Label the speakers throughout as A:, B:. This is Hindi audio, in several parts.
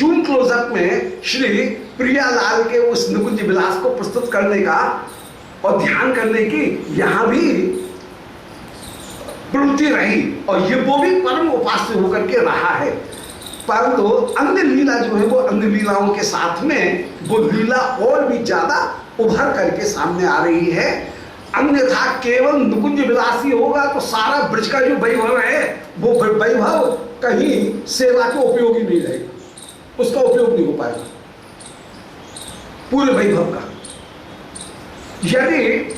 A: जूम क्लोजअप में श्री प्रियालाल के उस निकुंज विलास को प्रस्तुत करने का और ध्यान करने की यहाँ भी प्रवृत्ति रही, और ये वो भी परम उपास्य होकर के रहा है। परंतु अन्य लीला जो है वो अन्य लीलाओं के साथ में वो लीला और भी ज्यादा उभर करके सामने आ रही है। अन्यथा केवल निकुंज विलास ही होगा तो सारा ब्रज का जो वैभव है वो वैभव कहीं सेवा के उपयोगी नहीं रहेगा, उसका उपयोग नहीं हो पाएगा पूरे वैभव का। यदि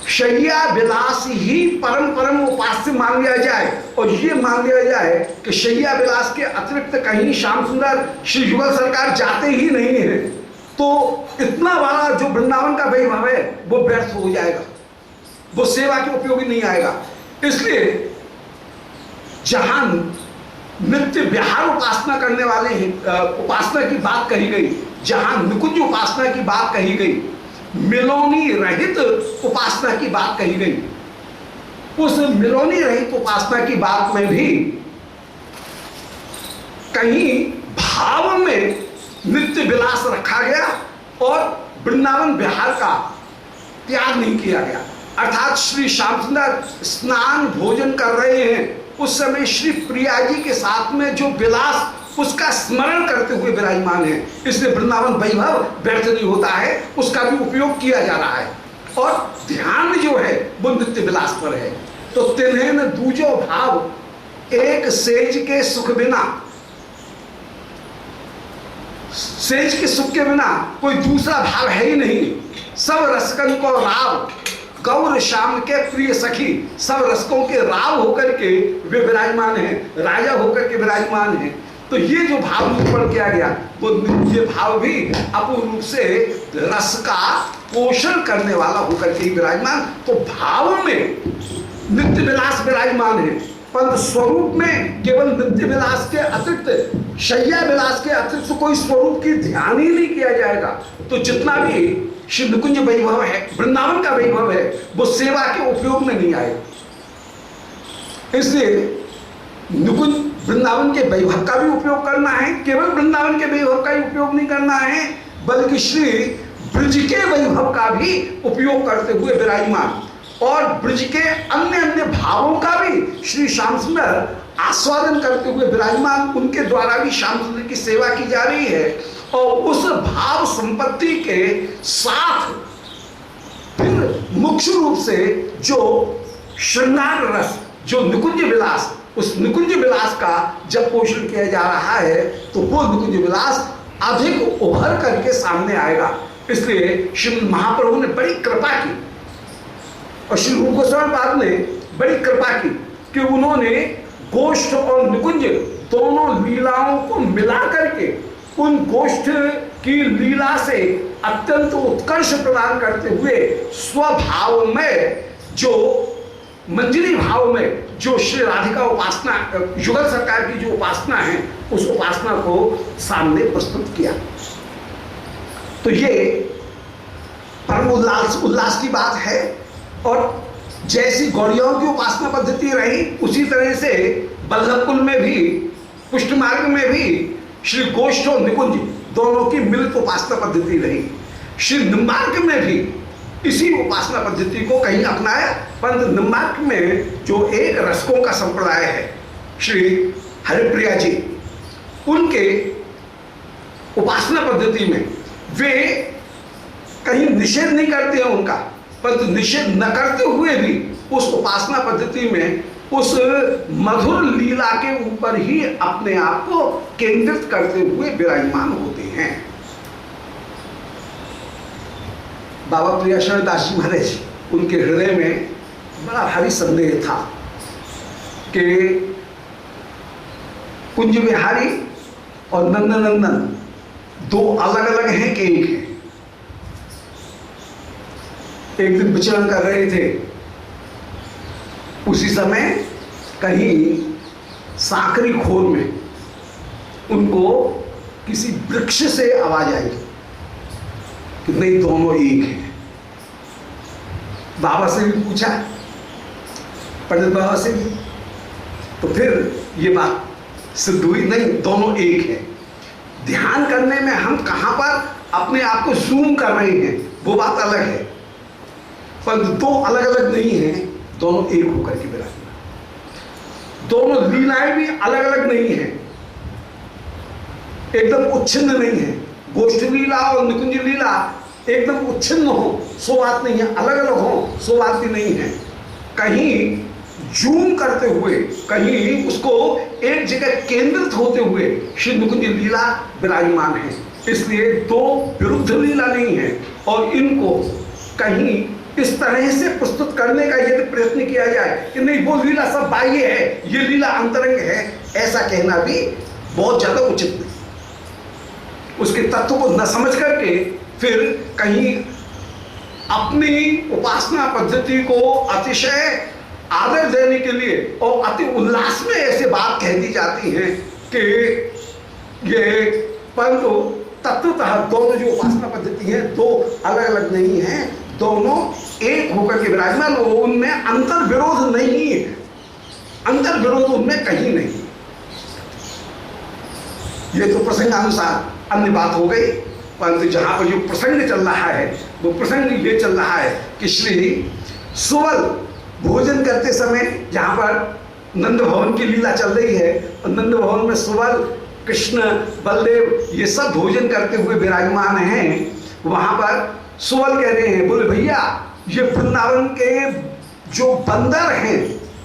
A: शैया विलास ही परम परम उपास्य मान लिया जाए और ये मान लिया जाए कि शैया विलास के अतिरिक्त कहीं श्याम सुंदर श्री युगल सरकार जाते ही नहीं है, तो इतना बड़ा जो वृंदावन का वैभव है वो व्यर्थ हो जाएगा, वो सेवा के उपयोगी नहीं आएगा। इसलिए जहां नित्य विहार उपासना करने वाले हैं, उपासना की बात कही गई, जहां निकुंज उपासना की बात कही गई, मिलोनी रहित उपासना की बात कही गई, उस मिलोनी रहित उपासना की बात में भी कहीं भाव में नित्य विलास रखा गया और वृंदावन विहार का त्याग नहीं किया गया। अर्थात श्री श्याम सुंदर स्नान भोजन कर रहे हैं, उस समय श्री प्रिया जी के साथ में जो विलास उसका स्मरण करते हुए विराजमान है, इसलिए वृंदावन वैभव व्यर्थ नहीं होता है, उसका भी उपयोग किया जा रहा है और ध्यान जो है वो नित्य विलास पर है। तो तिन्हें न दूजो भाव, एक सेज के सुख बिना, सेज के सुख के बिना कोई दूसरा भाव है ही नहीं। सब रसकन को राव, गौर श्याम के प्रिय सखी, सब रसकों के राव होकर के वे विराजमान हैं, राजा होकर के विराजमान हैं। तो ये जो भाव निरूपण किया गया वो ये भाव भी अपूर्ण रूप से रस का पोषण करने वाला होकर के विराजमान। तो भाव में नित्य विलास विराजमान है, पर स्वरूप में केवल नित्य विलास के अतिरिक्त, शैया विलास के अतिरिक्त कोई स्वरूप की ध्यान ही नहीं किया जाएगा। तो जितना भी श्री निकुंज वैभव है, वृंदावन का वैभव है, वो सेवा के उपयोग में नहीं आएगा। इसलिए निकुंज वृंदावन के वैभव का भी उपयोग करना है, केवल वृंदावन के वैभव का ही उपयोग नहीं करना है, बल्कि श्री ब्रज के वैभव का भी उपयोग करते हुए विराजमान और ब्रज के अन्य अन्य भावों का भी श्री श्याम सुंदर आस्वादन करते हुए विराजमान, उनके द्वारा भी श्याम सुंदर की सेवा की जा रही है। और उस भाव संपत्ति के साथ फिर मुख्य रूप से जो श्रृंगार रस, जो निकुंज विलास, उस निकुंज विलास का जब पोषण किया जा रहा है तो वो निकुंज विलास अधिक उभर करके सामने आएगा। इसलिए श्री महाप्रभु ने बड़ी कृपा की और श्री रूप गोस्वामी पाद ने बड़ी कृपा की कि उन्होंने गोष्ठ और निकुंज दोनों लीलाओं को मिला करके उन गोष्ठ की लीला से अत्यंत उत्कर्ष प्रदान करते हुए स्वभाव में, जो मंजरी भाव में जो श्री राधिका उपासना, युगल सरकार की जो उपासना है, उस उपासना को सामने प्रस्तुत किया। तो ये परम उल्लास की बात है। और जैसी गौड़ियों की उपासना पद्धति रही, उसी तरह से बल्लभकुल में भी, पुष्ट मार्ग में भी श्री गोष्ठ और निकुंज दोनों की मिलित उपासना पद्धति रही। श्री निम्बार्क में भी इसी उपासना पद्धति को कहीं अपनाया, परंतु निम्बार्क में जो एक रसकों का संप्रदाय है, श्री हरिप्रिया जी, उनके उपासना पद्धति में वे कहीं निषेध नहीं करते हैं उनका, परंतु निषेध न करते हुए भी उस उपासना पद्धति में उस मधुर लीला के ऊपर ही अपने आप को केंद्रित करते हुए विराजमान होते हैं। बाबा प्रियाशरण दास जी महाराज, उनके हृदय में बड़ा भारी संदेह था कि कुंज विहारी और नंदनंदन दो अलग अलग हैं कि एक है। एक दिन विचरण कर रहे थे, उसी समय कहीं साकरी खोर में उनको किसी वृक्ष से आवाज आई कि नहीं, दोनों एक हैं। बाबा से भी पूछा, पंडित बाबा से भी, तो फिर ये बात सिद्ध हुई, नहीं दोनों एक है। ध्यान करने में हम कहाँ पर अपने आप को जूम कर रहे हैं वो बात अलग है, पर दो अलग अलग नहीं है, दोनों एक होकर के विराजमान। दोनों लीलाएं भी अलग अलग नहीं है, एकदम उच्छिन्न नहीं है। गोष्ठी लीला और निकुंज लीला एकदम उच्छिन्न हो सो बात नहीं है, अलग अलग हो सो बात भी नहीं है। कहीं जूम करते हुए, कहीं उसको एक जगह केंद्रित होते हुए श्री निकुंज लीला विराजमान है। इसलिए दो विरुद्ध लीला नहीं है, और इनको कहीं इस तरह से प्रस्तुत करने का यदि प्रयत्न किया जाए कि नहीं वो लीला सब बाह्य है, ये लीला अंतरंग है, ऐसा कहना भी बहुत ज्यादा उचित नहीं। उसके तत्व को न समझ करके फिर कहीं अपनी उपासना पद्धति को अतिशय आदर देने के लिए और अति उल्लास में ऐसे बात कह दी जाती है कि ये, परंतु तत्वतः दोनों जो उपासना पद्धति है दो अलग अलग नहीं है, दोनों एक होकर के विराजमान, उनमें अंतर विरोध नहीं है, अंतर विरोध उनमें कहीं नहीं। ये तो प्रसंगानुसार अन्य बात हो गई, परंतु जहां पर जो प्रसंग चल रहा है वो प्रसंग ये चल रहा है कि श्री सुबल भोजन करते समय जहां पर नंद भवन की लीला चल रही है, और नंद भवन में सुबल कृष्ण बलदेव ये सब भोजन करते हुए विराजमान हैं, वहां पर सुबल कह रहे हैं, बोले भैया ये वृंदावन के जो बंदर हैं,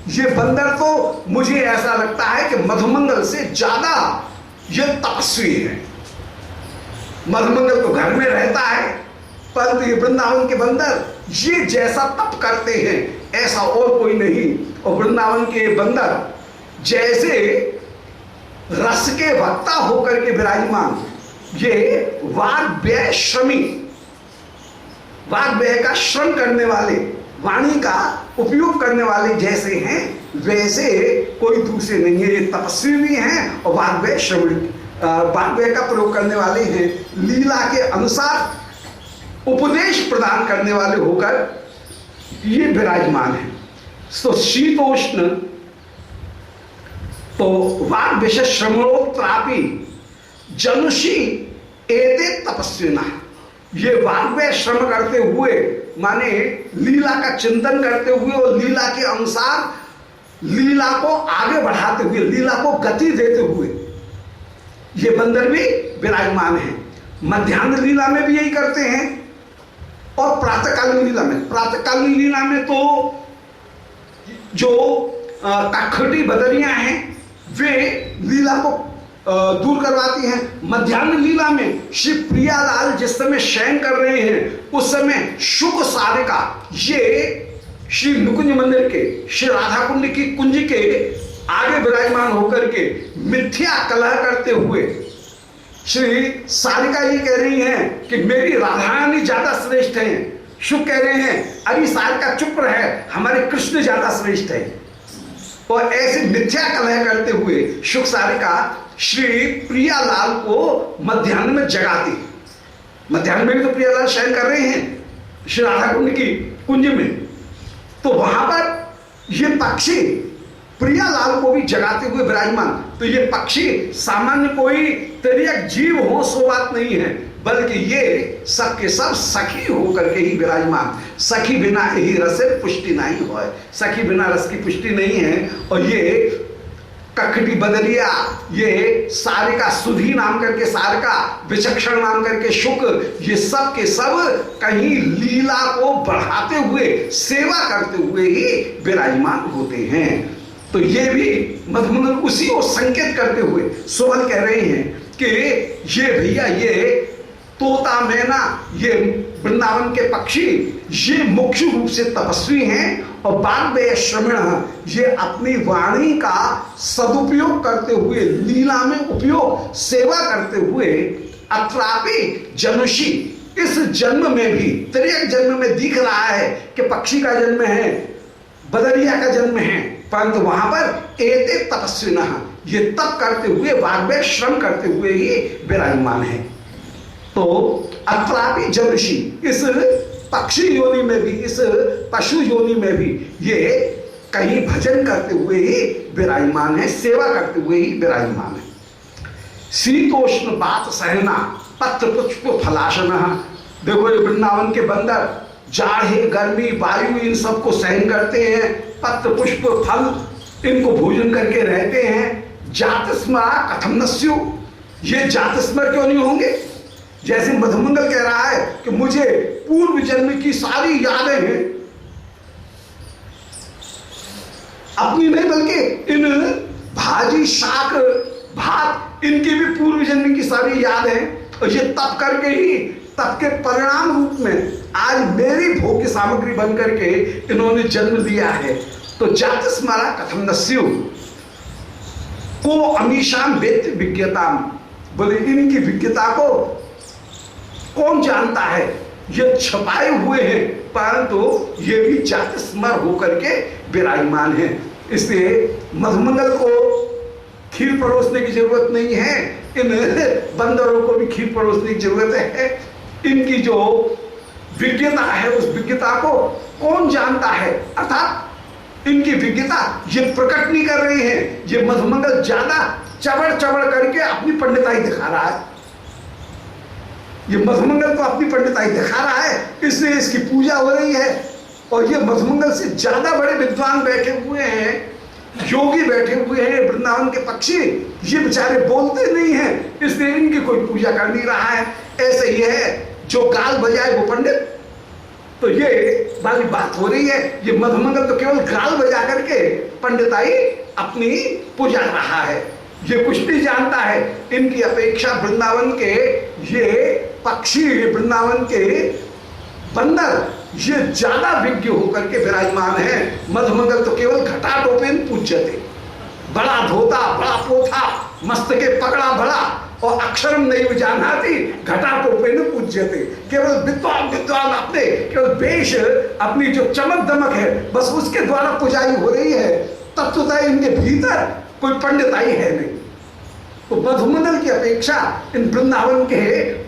A: ये बंदर तो मुझे ऐसा लगता है कि मधुमंगल से ज्यादा ये तपस्वी है। मधुमंगल तो घर में रहता है, परंतु ये वृंदावन के बंदर ये जैसा तप करते हैं ऐसा और कोई नहीं। और वृंदावन के बंदर जैसे रस के वक्ता होकर के विराजमान, ये वाग व्यय श्रमी, वाग व्यय का श्रम करने वाले, वाणी का उपयोग करने वाले जैसे हैं, वैसे कोई दूसरे नहीं है। ये तपस्वी भी हैं और वाग व्यय श्रवण, वाग व्यय का प्रयोग करने वाले हैं, लीला के अनुसार उपदेश प्रदान करने वाले होकर ये विराजमान है। तो शीतोष्ण तो वाग विषय श्रमणोत्रापि जनुषी एते तपस्विना, ये वाग व्यय श्रम करते हुए माने लीला का चिंतन करते हुए और लीला के अनुसार लीला को आगे बढ़ाते हुए, लीला को गति देते हुए ये बंदर भी विराजमान है। मध्याह्न लीला में भी यही करते हैं और प्रातःकालीन लीला में। प्रातःकालीन लीला में तो जो काखटी बदरियां हैं वे लीला को दूर करवाती हैं। मध्याह्न लीला में श्री प्रियालाल जिस समय शयन कर रहे हैं उस समय शुक सारिका ये श्री निकुंज मंदिर के श्री राधा कुंड की कुंज के आगे विराजमान होकर के मिथ्या कलह करते हुए श्री सारिका जी कह रही हैं कि मेरी राधारानी ज्यादा श्रेष्ठ है। शुक कह रहे हैं अरे सारिका चुप रहे, हमारे कृष्ण ज्यादा श्रेष्ठ है। और ऐसे मिथ्या कलह करते हुए शुक सारिका श्री प्रियालाल को मध्याह्न में जगाती। मध्याह्न में भी तो प्रियालाल शयन कर रहे हैं श्री राधा कुंड की कुंज में, तो वहां पर ये पक्षी प्रियालाल को भी जगाते हुए विराजमान। तो ये पक्षी सामान्य कोई तिर्यक जीव हो सो बात नहीं है, बल्कि ये सबके सब सखी होकर के ही विराजमान। सखी बिना ही रस पुष्टि नहीं हो, सखी बिना रस की पुष्टि नहीं है। और ये कखटी बदरिया, ये सारिका सुधी नाम करके सारिका, विचक्षण नाम करके शुक, ये सब के सब कहीं लीला को बढ़ाते हुए सेवा करते हुए ही विराजमान होते हैं। तो ये भी मधुमंगल उसी को संकेत करते हुए सुबल कह रहे हैं कि ये भैया ये तोता मैना, ये वृंदावन के पक्षी ये मुख्य रूप से तपस्वी हैं और वाग व्यय श्रमण ये अपनी वाणी का सदुपयोग करते हुए, लीला में उपयोग, सेवा करते हुए अत्रापि जनुषी, इस जन्म में भी, त्रियक जन्म में दिख रहा है कि पक्षी का जन्म है, बदरिया का जन्म है, परंतु वहां पर एते तपस्विना, ये तप करते हुए, वाग व्यय श्रम करते हुए ही विराजमान है। तो अत्रापि जनुषी, इस पक्षी योनि में भी, इस पशु योनि में भी ये कहीं भजन करते हुए ही विराजमान है, सेवा करते हुए ही विराजमान है। शीतोष्ण बात सहना, पत्र पुष्प फलाशना। देखो ये वृंदावन के बंदर जाड़े गर्मी वायु इन सबको सहन करते हैं, पत्र पुष्प फल इनको भोजन करके रहते हैं। जात स्मरा कथम न स्यु, ये जात स्मर क्यों नहीं होंगे? जैसे मधुमंगल कह रहा है कि मुझे पूर्व जन्म की सारी यादें हैं, अपनी नहीं बल्कि इन भाजी शाक भात इनकी भी पूर्व जन्म की सारी याद है, और ये तप करके ही तप के परिणाम रूप में आज मेरी भोग्य सामग्री बन करके इन्होंने जन्म लिया है। तो जात स्मरा कथम न स्यु को अमीशाम वेत्ति विज्ञताम, बोले इनकी विज्ञता को कौन जानता है? ये छपाए हुए हैं परंतु ये भी जात स्मर होकर के विराजमान है। इसलिए मधुमंगल को खीर परोसने की जरूरत नहीं है, इन बंदरों को भी खीर परोसने की जरूरत है। इनकी जो विज्ञता है उस विज्ञता को कौन जानता है? अर्थात इनकी विज्ञता ये प्रकट नहीं कर रही है, ये मधुमंगल ज्यादा चबड़ चबड़ करके अपनी पंडिताई दिखा रहा है। ये मधुमंगल तो अपनी पंडिताई दिखा रहा है, इसलिए इसकी पूजा हो रही है। और ये मधुमंगल से ज्यादा बड़े विद्वान बैठे हुए हैं, योगी बैठे हुए हैं वृंदावन के पक्षी, ये बेचारे बोलते नहीं हैं, इसलिए इनकी कोई पूजा कर नहीं रहा है। ऐसे ही है जो गाल बजाए वो पंडित, तो ये वाली बात हो रही है। ये मधुमंगल तो केवल गाल बजा करके पंडिताई अपनी पूजा रहा है, ये कुछ नहीं जानता है। इनकी अपेक्षा वृंदावन के ये पक्षी, वृंदावन के बंदर ये ज्यादा विज्ञ होकर के विराजमान है। मधुमंगल तो केवल घटा टोपेन पूज्यते, बड़ा धोता बड़ा पोथा मस्तके पकड़ा बड़ा और अक्षरम नहीं जानाती घटा टोपेन पूज्यते। केवल विद्वान विद्वान अपने केवल वेश अपनी जो चमक दमक है बस उसके द्वारा पुजाई हो रही है, तत्वतः इनके भीतर कोई पंडिताई है नहीं। तो मधुमंगल की अपेक्षा इन वृंदावन के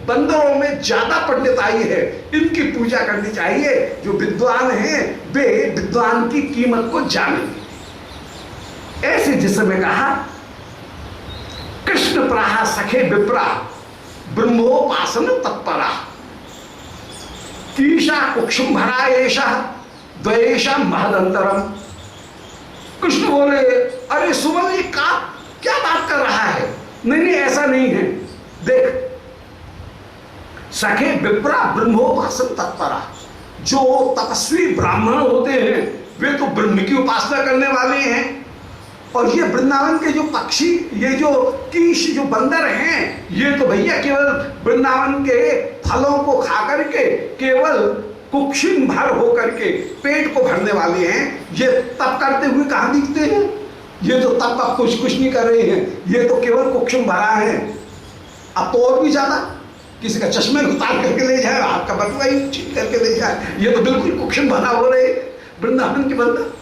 A: बंदरों में ज्यादा पंडिताई है, इनकी पूजा करनी चाहिए। जो विद्वान हैं वे विद्वान की कीमत को जानेंगे। ऐसे जिस समय कहा कृष्ण प्राह सखे विप्रा ब्रह्मोपासन तत्परा, कीशा कुक्षुम्भरा एषा द्वेषा महदंतरम। कृष्ण बोले अरे सुमन जी का क्या बात कर रहा है? नहीं नहीं ऐसा नहीं है, देख सखे विप्रा ब्रह्मोपासन तत्परा, जो तपस्वी ब्राह्मण होते हैं वे तो ब्रह्म की उपासना करने वाले हैं। और ये वृंदावन के जो पक्षी, ये जो कीश जो बंदर हैं, ये तो भैया केवल वृंदावन के फलों को खा करके केवल कुक्षिम भर होकर के पेट को भरने वाले हैं। ये तप करते हुए कहाँ दिखते हैं? ये तो तप अब कुछ नहीं कर रहे हैं, ये तो केवल कुक्षुम भरा है। अब तो और भी ज्यादा, किसी का चश्मे उतार करके ले जाए, हाथ का बटुआ ही छीन करके ले जाए, ये तो बिल्कुल कुक्षुम भरा हो रहे वृंदावन के बंदर,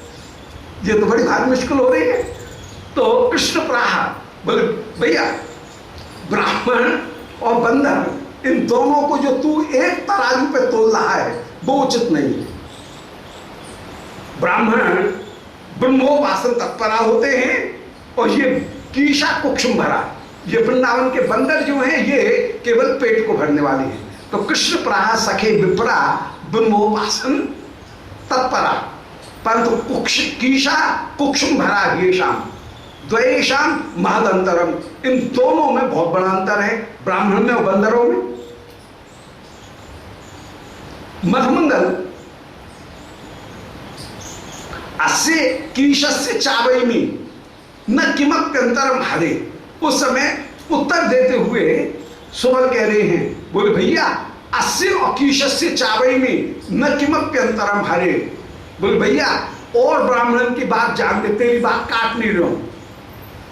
A: ये तो बड़ी भारी मुश्किल हो रही है। तो कृष्ण प्राह बोले भैया ब्राह्मण और बंदर इन दोनों को जो तू एक तराजू पे तोल रहा है वो उचित नहीं है। ब्राह्मण ब्रह्मोपासन तत्परा होते हैं और ये कीशा कुक्षुम भरा, ये वृंदावन के बंदर जो हैं ये केवल पेट को भरने वाले हैं। तो कृष्ण प्राह सखे विप्रा ब्रह्मोपासन तत्परा, परंतु कीशा कुक्षुम भरा येषाम द्वेषाम महदंतरम, इन दोनों में बहुत बड़ा अंतर है, ब्राह्मण में और बंदरों में। मधुमंगल अस्य कीशस्य चावैमी न किमप्यंतरम हरे, उस समय उत्तर देते हुए सुबल कह रहे हैं, बोले भैया अस्य और कीशस्य चावैमी न किमप्यंतरम हरे, बोले भैया और ब्राह्मण की बात जान दे, तेरी बात काट नहीं रहा हूं।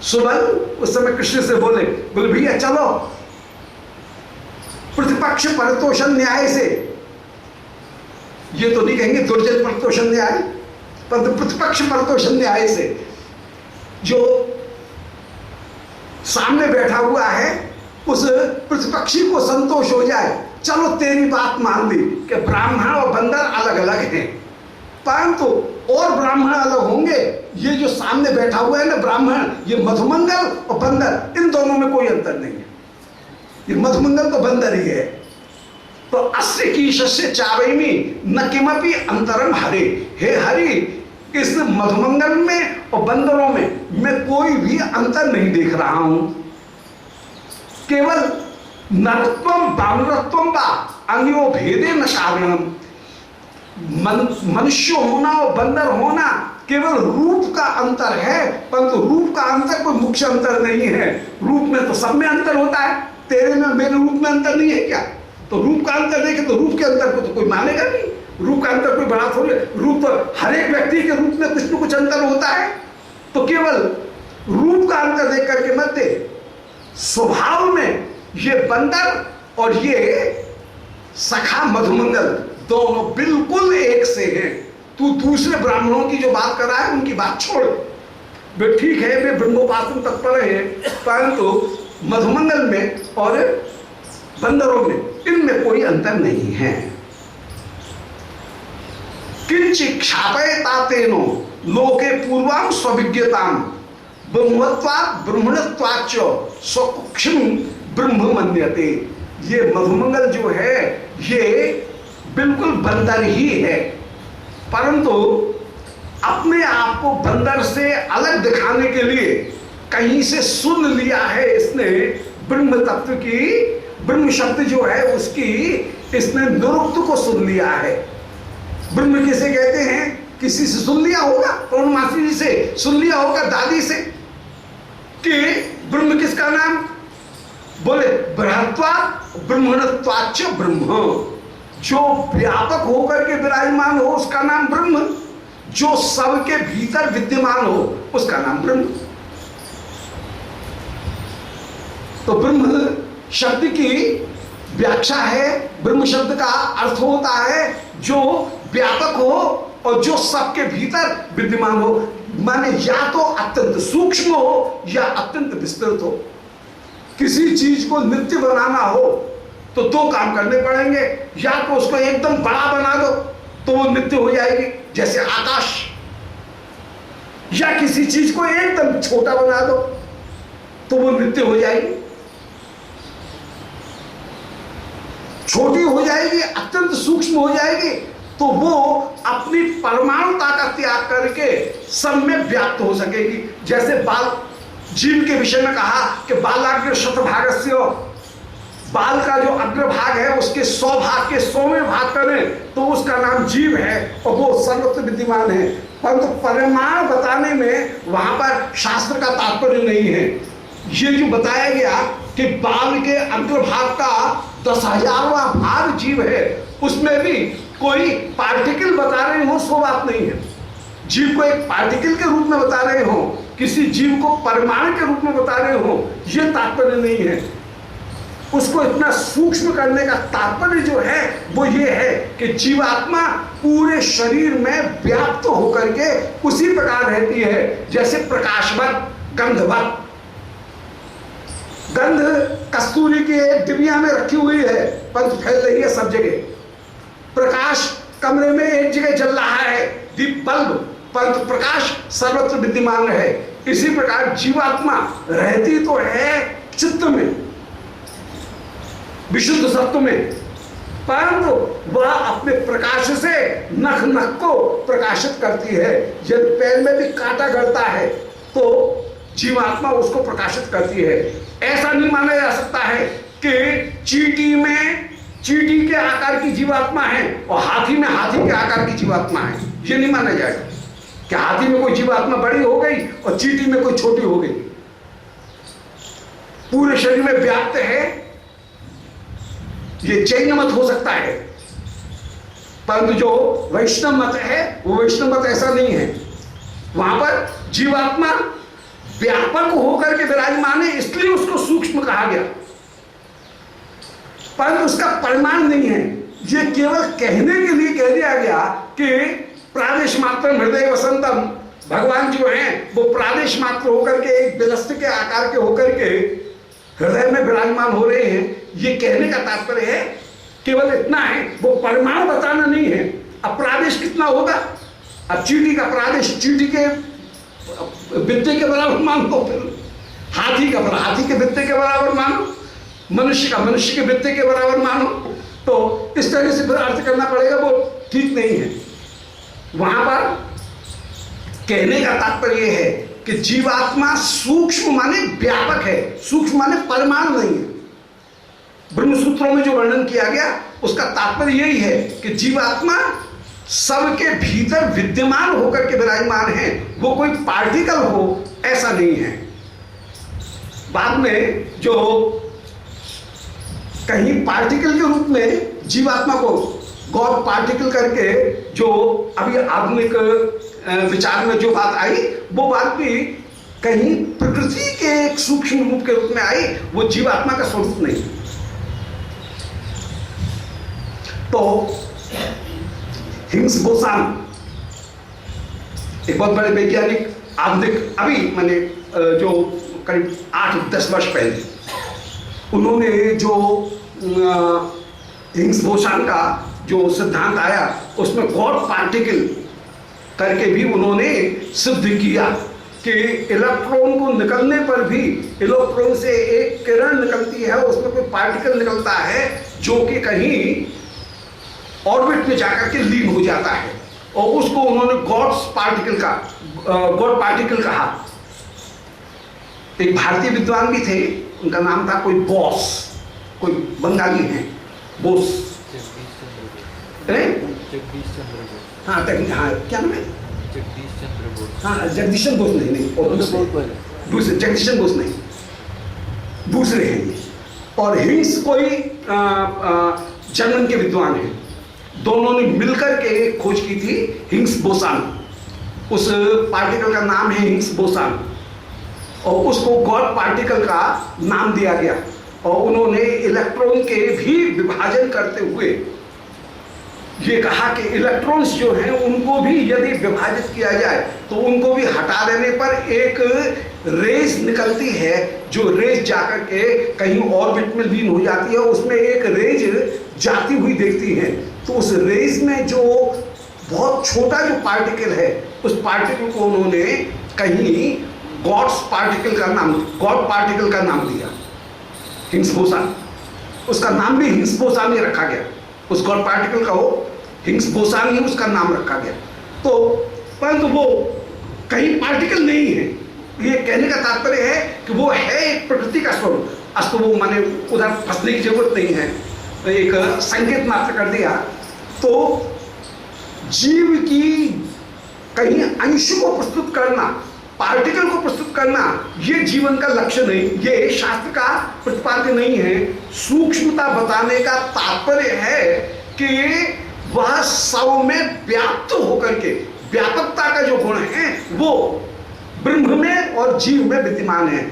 A: सुबल उस समय कृष्ण से बोले भैया चलो प्रतिपक्ष परितोषण न्याय से, ये तो नहीं कहेंगे दुर्जन परितोषण न्याय, परंतु प्रतिपक्ष परितोषण न्याय से जो सामने बैठा हुआ है उस प्रतिपक्षी को संतोष हो जाए, चलो तेरी बात मान ली कि ब्राह्मण और बंदर अलग अलग हैं, परंतु और ब्राह्मण अलग होंगे ये जो सामने बैठा हुआ है ना ब्राह्मण, ये मधुमंगल और बंदर, इन दोनों में कोई अंतर नहीं है। ये मधुमंगल तो बंदर ही है। तो अस्य कीशस्य चावैमी न किमपि अंतरम हरे, हे हरि इस मधुमंगल में और बंदरों में मैं कोई भी अंतर नहीं देख रहा हूं। केवल नरत्वम वानरत्वम वा अन्यो भेदे न कारणम, मनुष्य होना और बंदर होना केवल रूप का अंतर है, परंतु रूप का अंतर कोई मुख्य अंतर नहीं है। रूप में तो सब में अंतर होता है, तेरे में मेरे रूप में अंतर नहीं है क्या? तो रूप का अंतर देखे तो रूप के अंतर को तो कोई मानेगा नहीं, रूप का अंतर कोई बड़ा थोड़ी। रूप हर एक व्यक्ति के रूप में कुछ न कुछ अंतर होता है, तो केवल रूप का अंतर देख करके मत दे। स्वभाव में ये बंदर और ये सखा मधुमंगल दोनों बिल्कुल एक से हैं। तू दूसरे ब्राह्मणों की जो बात कर रहा है उनकी बात छोड़, वे ठीक है, वे ब्रह्मोपासन तत्पर है, परंतु मधुमंगल में और बंदरों में इनमें कोई अंतर नहीं है। किंचित क्षापयतातेनो लोके पूर्वाम स्वविज्ञताम ब्रह्मत्वात् ब्रह्मणत्वाच्च स्वकुक्षिम ब्रह्म मन्यते। ये मधुमंगल जो है ये बिल्कुल बंदर ही है, परंतु अपने आप को बंदर से अलग दिखाने के लिए कहीं से सुन लिया है इसने ब्रह्म तत्व की, ब्रह्म शब्द जो है उसकी इसने निरुक्त को सुन लिया है। ब्रह्म किसे कहते हैं? किसी से सुन लिया होगा, पौर्णमासी जी से सुन लिया होगा, दादी से, कि ब्रह्म किसका नाम? बोले बृहत्वा ब्रह्मणत्वाच्च ब्रह्म, जो व्यापक होकर के विराजमान हो उसका नाम ब्रह्म, जो सबके भीतर विद्यमान हो उसका नाम ब्रह्म। तो ब्रह्म शब्द की व्याख्या है, ब्रह्म शब्द का अर्थ होता है जो व्यापक हो और जो सबके भीतर विद्यमान हो, माने या तो अत्यंत सूक्ष्म हो या अत्यंत विस्तृत हो। किसी चीज को नित्य बनाना हो तो दो काम करने पड़ेंगे, या तो उसको एकदम बड़ा बना दो तो वो नित्य हो जाएगी जैसे आकाश, या किसी चीज को एकदम छोटा बना दो तो वो नित्य हो जाएगी। छोटी हो जाएगी, अत्यंत सूक्ष्म हो जाएगी तो वो अपनी परमाणुता का त्याग करके सब में व्याप्त हो सकेगी। जैसे बाल जीव के विषय में कहा कि बालाग्र शतभागस्य, बाल का जो अग्रभाग है उसके 100 भाग के 100वें भाग करें तो उसका नाम जीव है और वो सर्वत्र विद्यमान है, परंतु परिमाण बताने में वहां पर शास्त्र का तात्पर्य नहीं है। ये जो बताया गया कि बाल के अग्रभाग का 10,000वां भाग जीव है, उसमें भी कोई पार्टिकल बता रहे हो सो बात नहीं है। जीव को एक पार्टिकल के रूप में बता रहे हो, किसी जीव को परमाणु के रूप में बता रहे हो, यह तात्पर्य नहीं है। उसको इतना सूक्ष्म करने का तात्पर्य जो है वो ये है कि जीवात्मा पूरे शरीर में व्याप्त होकर के उसी प्रकार रहती है जैसे प्रकाशवत, गंधवत। गंध कस्तूरी की एक डिबिया में रखी हुई है पर फैल रही है सब जगह। प्रकाश कमरे में एक जगह जल रहा है, दीप बल्ब, परंतु प्रकाश सर्वत्र विद्यमान है। इसी प्रकार जीवात्मा रहती तो है चित्त में, विशुद्ध सत्व में, परंतु वह अपने प्रकाश से नख नख को प्रकाशित करती है। यदि पैर में भी कांटा गड़ता है तो जीवात्मा उसको प्रकाशित करती है। ऐसा नहीं माना जा सकता है कि चींटी में चींटी के आकार की जीवात्मा है और हाथी में हाथी के आकार की जीवात्मा है, ये नहीं माना जाएगा कि हाथी में कोई जीवात्मा बड़ी हो गई और चींटी में कोई छोटी हो गई। पूरे शरीर में व्याप्त है, ये जैन मत हो सकता है, परंतु जो वैष्णव मत है वो वैष्णव मत ऐसा नहीं है। वहां पर जीवात्मा व्यापक होकर के विराजमान है, इसलिए उसको सूक्ष्म कहा गया, परंतु उसका परिमाण नहीं है। ये केवल कहने के लिए कह दिया गया कि प्रादेश मात्र हृदय वसंतम, भगवान जो हैं वो प्रादेश मात्र होकर के एक विलस्त के आकार के होकर के हृदय में विराजमान हो रहे हैं। ये कहने का तात्पर्य है केवल इतना है, वो परिमाण बताना नहीं है। अब प्रादेश कितना होगा? अब चींटी का प्रादेश, चींटी के बित्ते के बराबर मान लो, फिर हाथी के बित्ते के बराबर मानो, मनुष्य के बित्ते के बराबर मानो। तो इस तरह से फिर अर्थ करना पड़ेगा, वो ठीक नहीं है। वहां पर कहने का तात्पर्य है कि जीवात्मा सूक्ष्म माने व्यापक है, सूक्ष्म माने परमाणु नहीं है। ब्रह्मसूत्रों में जो वर्णन किया गया उसका तात्पर्य यही है कि जीवात्मा सबके भीतर विद्यमान होकर के विराजमान है, वो कोई पार्टिकल हो ऐसा नहीं है। बाद में जो कहीं पार्टिकल के रूप में जीवात्मा को गॉड पार्टिकल करके जो अभी आधुनिक विचार में जो बात आई, वो बात भी कहीं प्रकृति के एक सूक्ष्म रूप के रूप में आई, वो जीवात्मा का स्वरूप नहीं। तो हिंस बोसान एक बहुत बड़े वैज्ञानिक आधुनिक अभी मैंने जो करीब 8-10 वर्ष पहले उन्होंने जो हिंस बोसान का जो सिद्धांत आया उसमें गॉड पार्टिकल करके भी उन्होंने सिद्ध किया कि इलेक्ट्रॉन को निकलने पर भी, इलेक्ट्रॉन से एक किरण निकलती है, उसमें कोई पार्टिकल निकलता है जो कि कहीं ऑर्बिट में जाकर के लीन हो जाता है, और उसको उन्होंने गॉड पार्टिकल कहा। एक भारतीय विद्वान भी थे, उनका नाम था कोई बोस, कोई बंगाली हैं, बोस, हाँ क्या नाम है, जगदीश चंद्र बोस नहीं, दूसरे जगदीश चंद्र बोस नहीं, दूसरे हैं ये। और हिंस कोई जर्मन के विद्वान हैं, दोनों ने मिलकर के खोज की थी हिंस बोसान। उस पार्टिकल का नाम है हिंस बोसान, और उसको गॉड पार्टिकल का नाम दिया गया। और उन्होंने इलेक्ट्रॉन के भी विभाजन करते हुए ये कहा कि इलेक्ट्रॉन्स जो हैं उनको भी यदि विभाजित किया जाए तो उनको भी हटा देने पर एक रेज निकलती है, जो रेज जाकर के कहीं ऑर्बिट में लीन हो जाती है, उसमें एक रेज जाती हुई देखती है। तो उस रेज में जो बहुत छोटा जो पार्टिकल है, उस पार्टिकल को उन्होंने कहीं गॉड पार्टिकल का नाम दिया, हिंस बोसान। उसका नाम भी हिंस बोसान ही रखा गया, उस गॉड पार्टिकल का हो हिंस बोसान ही उसका नाम रखा गया। तो परंतु वो कहीं पार्टिकल नहीं है, ये कहने का तात्पर्य है कि वो है एक प्रकृति का स्वरूप। अस्तु वो माने उधर फंसने की जरूरत नहीं है, एक संकेत मात्र कर दिया। तो जीव की कहीं अंश को प्रस्तुत करना, पार्टिकल को प्रस्तुत करना, ये जीवन का लक्ष्य नहीं, ये शास्त्र का प्रतिपाद्य नहीं है। सूक्ष्मता बताने का तात्पर्य है कि वह सब में व्याप्त होकर के, व्यापकता का जो गुण है वो ब्रह्म में और जीव में विद्यमान है।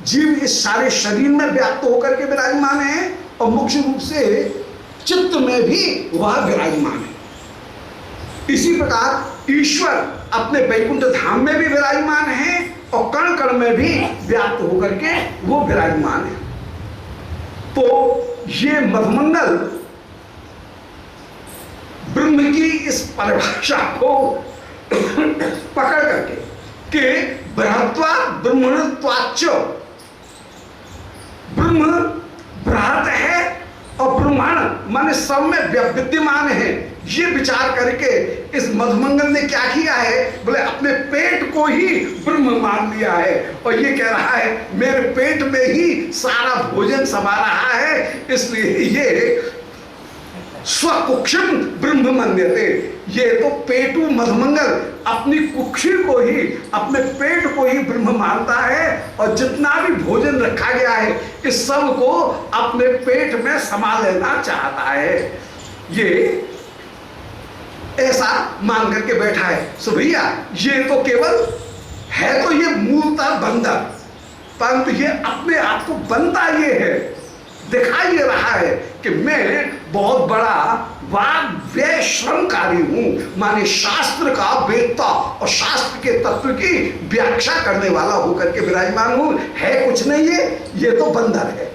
A: जीव इस सारे शरीर में व्याप्त होकर के विराजमान है, और मुख्य रूप से चित्त में भी वह विराजमान है। इसी प्रकार ईश्वर अपने वैकुंठ धाम में भी विराजमान है, और कण कण में भी व्याप्त होकर के वो विराजमान है। तो ये मधुमंगल ब्रह्म की इस परिभाषा को पकड़ करके कि बृहत्वा ब्रह्मणत्वाच्च, ब्रह्म बृहत है और ब्रह्मांड माने सब में विद्यमान है, ये विचार करके इस मधुमंगल ने क्या किया है, बोले अपने पेट को ही ब्रह्म मान लिया है, और ये कह रहा है मेरे पेट में ही सारा भोजन समा रहा है, इसलिए ये स्वकुक्षम ब्रह्म मान्यते। ये तो पेटू मधुमंगल अपनी कुक्षी को ही, अपने पेट को ही ब्रह्म मानता है, और जितना भी भोजन रखा गया है इस सब को अपने पेट में समा लेना चाहता है, ये ऐसा मान करके बैठा है। सो भैया ये तो केवल है, तो ये मूलतः बंधन, परंतु ये अपने आप को बनता ये है, दिखा ये रहा है कि मैं बहुत बड़ा वाग व्यय श्रमकारी हूं, माने शास्त्र का वेत्ता और शास्त्र के तत्व की व्याख्या करने वाला होकर के विराजमान हूं। है कुछ नहीं है, ये तो बंधन है।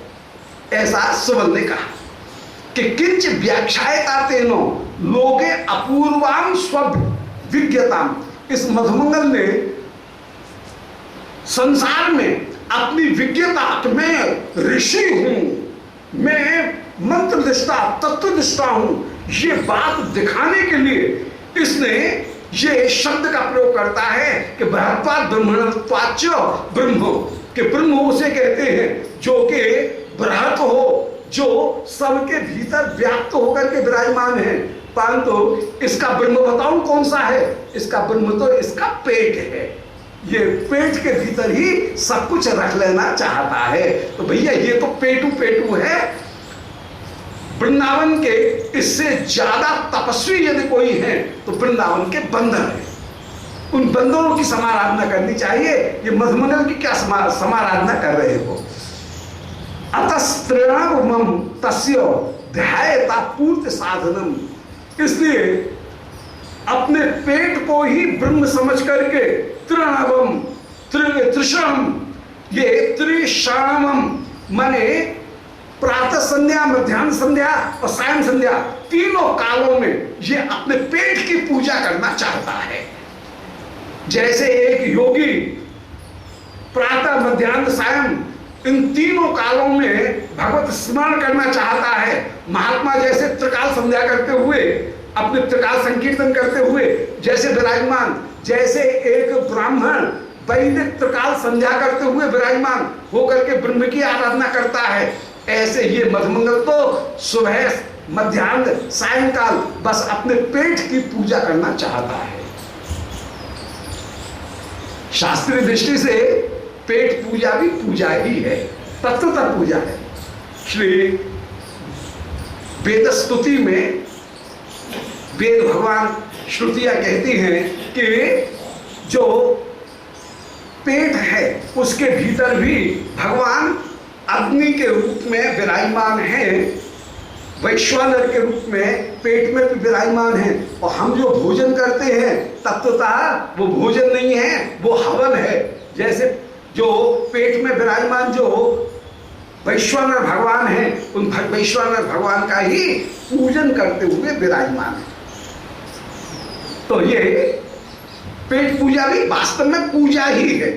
A: ऐसा सुबल ने कहा कि किंच व्याख्यायता तेनो लोगे अपूर्वाम स्व विज्ञताम इस मधुमंगल ने संसार में अपनी विज्ञता कि मैं ऋषि हूं, मैं मंत्र निष्ठा तत्व निष्ठा हूं, ये बात दिखाने के लिए इसने ये शब्द का प्रयोग करता है कि बृहत्वात् ब्रह्मणत्वाच्च ब्रह्म, कि ब्रह्म उसे कहते हैं जो कि बृहत हो, जो सबके भीतर व्याप्त होकर के विराजमान है। परंतु इसका ब्रह्म बताऊं कौन सा है? इसका ब्रह्म तो इसका पेट है। ये पेट के भीतर ही सब कुछ रख लेना चाहता है। तो भैया ये तो पेटू पेटू है। वृंदावन के इससे ज्यादा तपस्वी यदि कोई है तो वृंदावन के बंदर है। उन बंदरों की समाराधना करनी चाहिए। ये मधुमंगल की क्या समाराधना कर रहे हो? अतस्त्रिणम तस्य ध्यायता पूर्ति साधनम, इसलिए अपने पेट को ही ब्रह्म समझ करके त्रिणवम त्रिशम, ये त्रिशमम माने प्रातः संध्या, मध्याह्न संध्या और सायं संध्या, तीनों कालों में ये अपने पेट की पूजा करना चाहता है। जैसे एक योगी प्रातः मध्याह्न सायं इन तीनों कालों में भगवत स्मरण करना चाहता है। महात्मा जैसे त्रिकाल संध्या करते हुए, अपने त्रिकाल संकीर्तन करते हुए जैसे विराजमान, जैसे एक ब्राह्मण वैदिक त्रिकाल संध्या करते हुए विराजमान होकर के ब्रह्म की आराधना करता है, ऐसे ये मधुमंगल तो सुबह मध्याह्न सायंकाल बस अपने पेट की पूजा करना चाहता है। शास्त्रीय दृष्टि से पेट पूजा भी पूजा ही है, तत्वतः पूजा है। श्री वेद स्तुति में वेद भगवान श्रुतियां कहती हैं कि जो पेट है उसके भीतर भी भगवान अग्नि के रूप में विराजमान है, वैश्वानर के रूप में पेट में भी विराजमान है। और हम जो भोजन करते हैं तत्वतः वो भोजन नहीं है, वो हवन है। जैसे जो पेट में विराजमान जो वैश्वानर भगवान है, उन वैश्वानर भगवान का ही पूजन करते हुए विराजमान है। तो ये पेट पूजा भी वास्तव में पूजा ही है।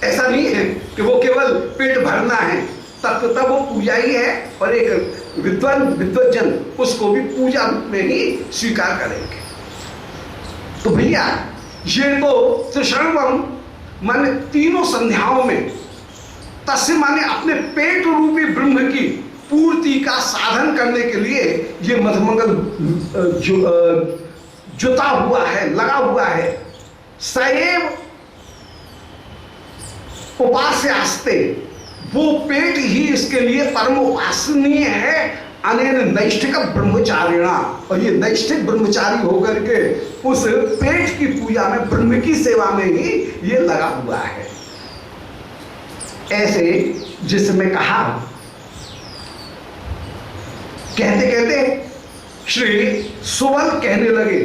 A: ऐसा नहीं है कि वो केवल पेट भरना है, तत्वतः वो पूजा ही है। और एक विद्वज्जन उसको भी पूजा में ही स्वीकार करेंगे। तो भैया ये तो त्रिशर्वम माने तीनों संध्याओं में, तस्य माने अपने पेट रूपी ब्रह्म की पूर्ति का साधन करने के लिए ये मधुमंगल जुटा हुआ है, लगा हुआ है। सैव उपास्यास्ते, वो पेट ही इसके लिए परम उपासनीय है। अनेन नैष्ठिक ब्रह्मचारिणा, और ये नैष्ठिक ब्रह्मचारी होकर के उस पेट की पूजा में, ब्रह्म की सेवा में ही ये लगा हुआ है। ऐसे जिसमें कहा, कहते कहते श्री सुबल कहने लगे,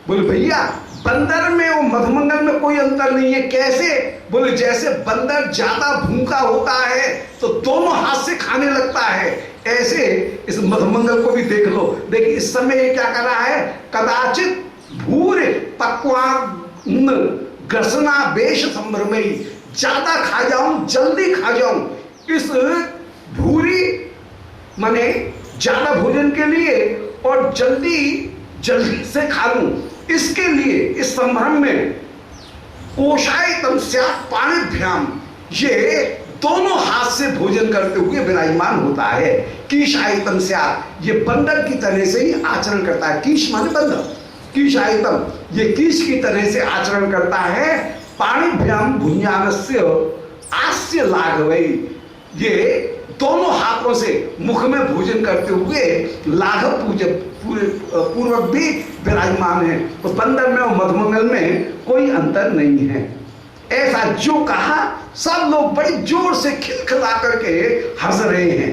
A: बोले भैया बंदर में और मधुमंगल में कोई अंतर नहीं है। कैसे? बोले जैसे बंदर ज्यादा भूखा होता है तो दोनों हाथ से खाने लगता है, ऐसे इस मधुमंगल को भी देख लो। देखिए इस समय ये क्या कर रहा है? कदाचित भूर पक्वान्न ग्रसना बेश संभ्रमई, ज्यादा खा जाऊं, जल्दी खा जाऊं। इस भूरी माने ज्यादा भोजन के लिए और जल्दी से खा लूं, इसके लिए इस संभ्रम में कोशायतम स्यात् पाणिभ्याम, ये दोनों हाथ से भोजन करते हुए विराजमान होता है। कीशायतम स्यात्, ये बंदर की तरह से ही आचरण करता है। कीश माने बंदर, कीशायतम ये कीश की तरह से आचरण करता है। पाणिभ्याम भुंजानस्य आस्य लाघवै, ये दोनों हाथों से मुख में भोजन करते हुए लाघव पूर्वक भी विराजमान है। तो बंदर में और मधुमंगल में कोई अंतर नहीं है। ऐसा जो कहा सब लोग बड़ी जोर से खिलखिला करके हंस रहे हैं।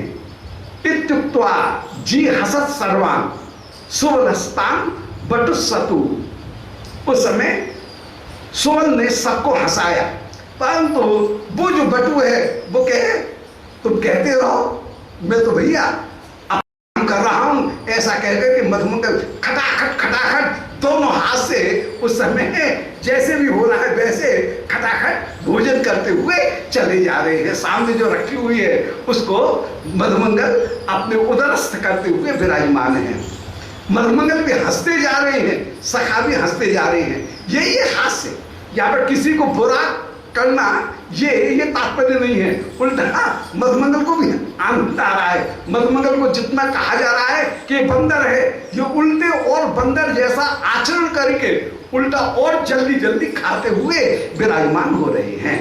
A: इत्युक्त्वा जी हसत सर्वान सुवलस्तान बटुसतु, उस समय सुवल ने सबको हंसाया, परंतु वो जो बटु है वो कहे तुम कहते रहो, मैं तो भैया कर रहा हूं। ऐसा कहकर के मधुमंगल खटाखट खटाखट दोनों हाथ से उस समय जैसे भी हो रहा है वैसे खटाखट भोजन करते हुए चले जा रहे हैं। सामने जो रखी हुई है उसको मधुमंगल अपने उदरस्थ करते हुए विराजमान है। मधुमंगल भी हंसते जा रहे हैं, सखा भी हंसते जा रहे हैं। यही है हास्य। यहाँ पर किसी को बुरा करना ये तात्पर्य नहीं है, उल्टा मधुमंगल को भी आनंद आ रहा है। मधुमंगल को जितना कहा जा रहा है कि बंदर है, ये उल्टे और बंदर जैसा आचरण करके उल्टा और जल्दी जल्दी खाते हुए विराजमान हो रहे हैं।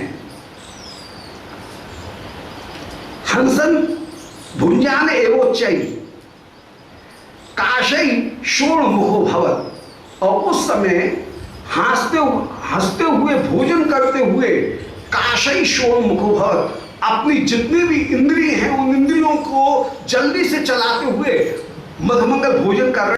A: हंसन भुंजान एवोच्चै काशई शोण मुखो भवत। और उस समय हंसते हुए भोजन करते हुए काशई शोण मुखो भवत, अपनी जितनी भी इंद्रिय हैं उन इंद्रियों को जल्दी से चलाते हुए मधुमंगल भोजन कर रहे